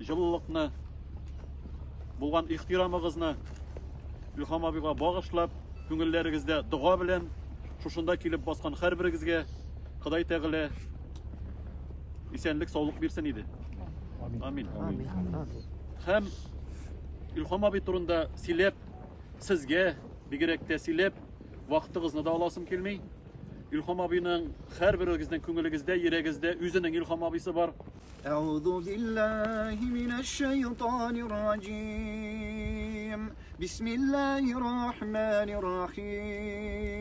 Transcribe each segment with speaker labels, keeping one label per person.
Speaker 1: жылылыкны, булган ихтирамыгызны Илһам абыйга багышлап, күңелләрегездә дуга белән шушында килеп баскан һәрберегезгә Ходай Тәгалә исәнлек, саулык бирсен иде. Амин. Һәм Илһам абый турында сөйләп, сезгә бигрәк тә сөйләп, вакытыгызны да аласым килми. Илһам абыйның һәрберегезнең күңелегездә, йөрәгегездә үзенең Илһам абыйсы бар.
Speaker 2: أعوذ بالله من الشيطان الرجيم بسم الله الرحمن الرحيم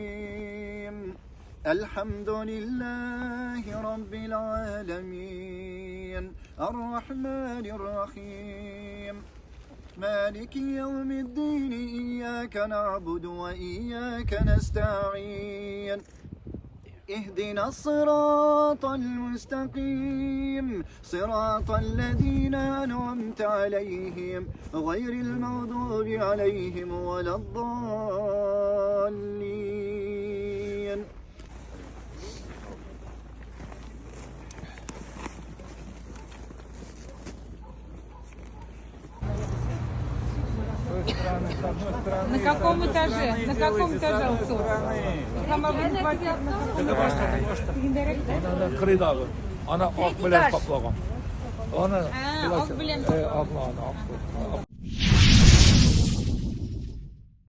Speaker 2: الحمد لله رب العالمين الرحمن الرحيم مالك يوم الدين إياك نعبد وإياك نستعين اهدنا الصراط المستقيم صراط الذين أنعمت عليهم غير المغضوب عليهم ولا الضالين.
Speaker 3: На каком этаже? На каком этаже он
Speaker 4: Ana ok bilan qoplagan. Ona
Speaker 3: ok bilan